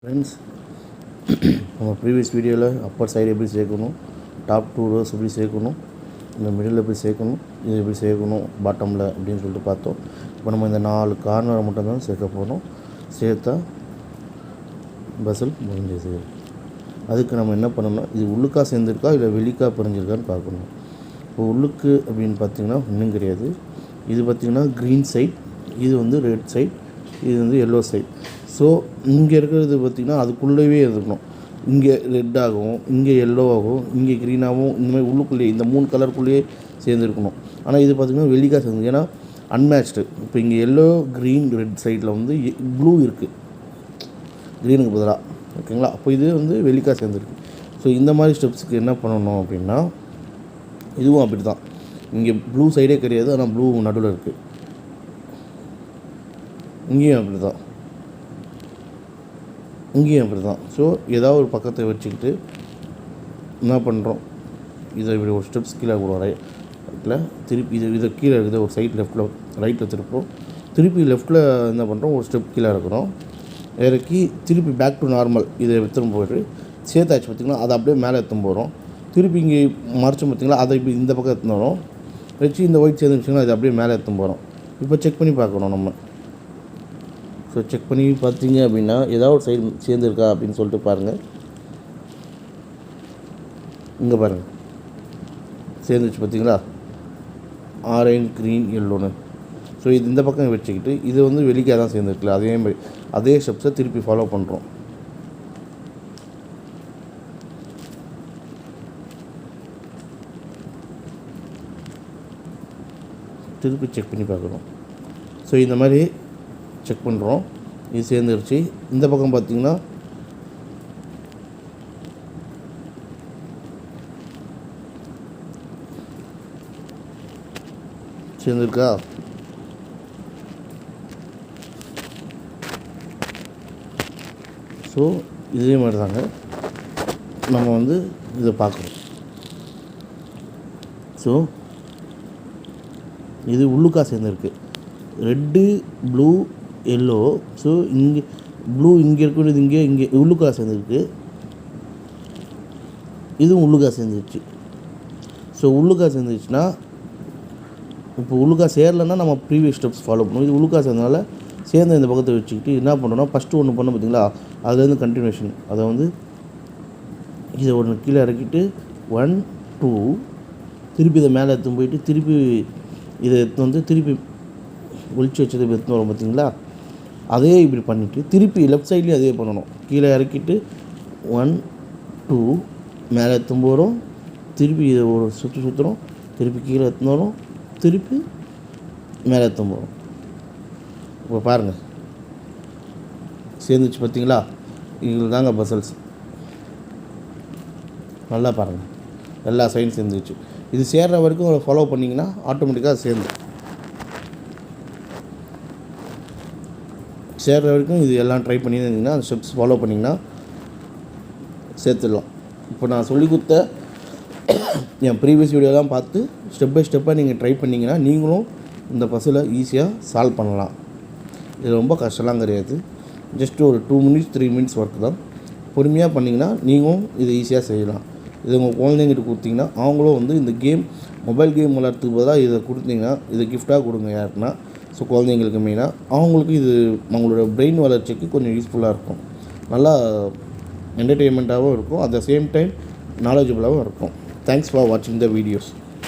Friends, நம்ம previous வீடியோவில் Appar side எப்படி சேர்க்கணும், டாப் 2 rows எப்படி சேர்க்கணும், இந்த மிடில் எப்படி சேர்க்கணும், இது எப்படி சேர்க்கணும் பாட்டமில் அப்படின்னு சொல்லிட்டு பார்த்தோம். இப்போ நம்ம இந்த 4 கார்னரை மட்டும் தான் சேர்க்க போகிறோம். சேர்த்தா பசில் முடிஞ்சது. அதுக்கு நம்ம என்ன பண்ணணும்னா, இது உள்ளுக்கா சேர்ந்துருக்கா இல்லை வெளிக்கா பிரிஞ்சிருக்கான்னு பார்க்கணும். இப்போ உள்ளுக்கு அப்படின்னு பார்த்திங்கன்னா இன்னும் கிடையாது. இது பார்த்திங்கன்னா க்ரீன் சைட், இது வந்து ரெட் சைட், இது வந்து எல்லோ சைட். ஸோ இங்கே இருக்கிறது பார்த்திங்கன்னா அதுக்குள்ளேயே இருக்கணும். இங்கே ரெட் ஆகும், இங்கே எல்லோ ஆகும், இங்கே க்ரீனாகவும், இந்த மாதிரி உள்ளுக்குள்ளேயே இந்த 3 கலருக்குள்ளேயே சேர்ந்துருக்கணும். ஆனால் இது பார்த்திங்கன்னா வெளிக்காக சேர்ந்து, ஏன்னா அன்மேட்ச்டு. இப்போ இங்கே எல்லோ க்ரீன் ரெட் சைடில் வந்து ப்ளூ இருக்குது க்ரீனுக்கு பதிலாக, ஓகேங்களா? அப்போ இது வந்து வெளிக்காக சேர்ந்துருக்கு. ஸோ இந்த மாதிரி ஸ்டெப்ஸுக்கு என்ன பண்ணணும் அப்படின்னா, இதுவும் அப்படி தான். இங்கே ப்ளூ சைடே கிடையாது, ஆனால் ப்ளூ நடுவில் இருக்குது. இங்கேயும் அப்படி தான், இங்கேயும் அப்படி தான். ஸோ ஏதாவது ஒரு பக்கத்தை வச்சுக்கிட்டு என்ன பண்ணுறோம், இதை இப்படி ஒரு ஸ்டெப்ஸ் கீழே போடுவோம். ரைட்டில் திருப்பி இதை கீழே இருக்குது ஒரு சைட் லெஃப்ட்டில் ரைட்டில் திருப்போம். திருப்பி லெஃப்ட்டில் என்ன பண்ணுறோம், ஒரு ஸ்டெப் கீழே இருக்கிறோம், இறக்கி திருப்பி பேக் டு நார்மல் இதை எடுத்துன்னு போய்ட்டு சேர்த்தாச்சு பார்த்திங்கன்னா அதை அப்படியே மேலே எடுத்துன்னு போகிறோம். திருப்பி இங்கே மறைச்சோம் பார்த்திங்களா, அதை இப்படி இந்த பக்கம் எடுத்துன்னு வரோம். வச்சு இந்த ஒயிட் சேர்ந்து வச்சிங்கன்னா அதை அப்படியே மேலே எடுத்துன்னு போகிறோம். இப்போ செக் பண்ணி பார்க்கணும் நம்ம. ஸோ செக் பண்ணி பார்த்தீங்க அப்படின்னா ஏதாவது ஒரு சைடு சேர்ந்துருக்கா அப்படின்னு சொல்லிட்டு பாருங்கள். இங்கே பாருங்கள் சேர்ந்துச்சு பார்த்தீங்களா, ஆரஞ்சு க்ரீன் எல்லோன்னு. ஸோ இது இந்த பக்கம் வச்சுக்கிட்டு இது வந்து வெளிக்காக தான் சேர்ந்துருக்குல்ல, அதே ஸ்டெப்ஸை திருப்பி ஃபாலோ பண்ணுறோம். திருப்பி செக் பண்ணி பார்க்குறோம். ஸோ இந்த மாதிரி செக் பண்ணுறோம், இது சேர்ந்துருச்சு. இந்த பக்கம் பார்த்திங்கன்னா சேர்ந்துருக்கா. ஸோ இதே மாதிரி தாங்க நம்ம வந்து இதை பார்க்குறோம். ஸோ இது உள்ளுக்கா சேர்ந்துருக்கு, ரெட்டு ப்ளூ எல்லோ. ஸோ இங்கே ப்ளூ இங்கே இருக்கிறது இங்கே உள்ளுக்கா சேர்ந்துருக்கு, இதுவும் உள்ளுக்கா சேர்ந்துருச்சு. ஸோ உள்ளுக்கா சேர்ந்துருச்சுன்னா, இப்போ உள்ளுக்கா சேரலைன்னா நம்ம ப்ரீவியஸ் ஸ்டெப்ஸ் ஃபாலோ பண்ணணும். இது உள்ளுக்கா சேர்ந்தனால சேர்ந்த இந்த பக்கத்தை வச்சுக்கிட்டு என்ன பண்ணணும்னா, ஃபஸ்ட்டு ஒன்று பண்ண பார்த்தீங்களா, அதுலேருந்து கண்டினியூஷன். அதை வந்து இதை ஒன்று கீழே இறக்கிட்டு 1 2 திருப்பி இதை மேலே எடுத்துன்னு போயிட்டு திருப்பி இதை எடுத்து வந்து திருப்பி ஒழிச்சு வச்சது எடுத்துன்னு வரும் பார்த்தீங்களா, அதே இப்படி பண்ணிவிட்டு திருப்பி லெஃப்ட் சைட்லேயும் அதே பண்ணணும். கீழே இறக்கிட்டு 1 2 மேலே எடுத்துன்னு போகிறோம், திருப்பி இதை ஒரு சுற்றுறோம், திருப்பி கீழே எடுத்துன்னு வரோம், திருப்பி மேலே எடுத்துன்னு போகிறோம். இப்போ பாருங்கள் சேர்ந்துச்சு பார்த்தீங்களா, இதில் தாங்க பசல்ஸ். நல்லா பாருங்கள், எல்லா சைடும் சேர்ந்துச்சு. இது சேர்கிற வரைக்கும் ஃபாலோ பண்ணிங்கன்னா ஆட்டோமேட்டிக்காக சேர்கிற வரைக்கும் இது எல்லாம் ட்ரை பண்ணியிருந்தீங்கன்னா, அந்த ஸ்டெப்ஸ் ஃபாலோ பண்ணிங்கன்னா சேர்த்துடலாம். இப்போ நான் சொல்லி கொடுத்த என் ப்ரீவியஸ் வீடியோலாம் பார்த்து ஸ்டெப் பை ஸ்டெப்பாக நீங்கள் ட்ரை பண்ணிங்கன்னா நீங்களும் இந்த பசிலை ஈஸியாக சால்வ் பண்ணலாம். இது ரொம்ப கஷ்டம்லாம் கிடையாது, ஜஸ்ட்டு ஒரு 2 minutes 3 minutes ஒர்க் தான். பொறுமையாக பண்ணிங்கன்னா நீங்களும் இதை ஈஸியாக செய்யலாம். இது உங்கள் குழந்தைங்கிட்ட கொடுத்தீங்கன்னா அவங்களும் வந்து இந்த மொபைல் கேம் விளையாடுறதுக்கு பதிலாக இதை கொடுத்தீங்கன்னா, இதை கிஃப்டாக கொடுங்க யாருக்குன்னா. ஸோ குழந்தைங்களுக்கு மெயினாக அவங்களுக்கு இது அவங்களோட பிரெயின் வளர்ச்சிக்கு கொஞ்சம் யூஸ்ஃபுல்லாக இருக்கும், நல்லா என்டர்டெயின்மெண்ட்டாகவும் இருக்கும், அட் த சேம் டைம் நாலேஜபிளாகவும் இருக்கும். தேங்க்ஸ் ஃபார் வாட்சிங் த வீடியோஸ்.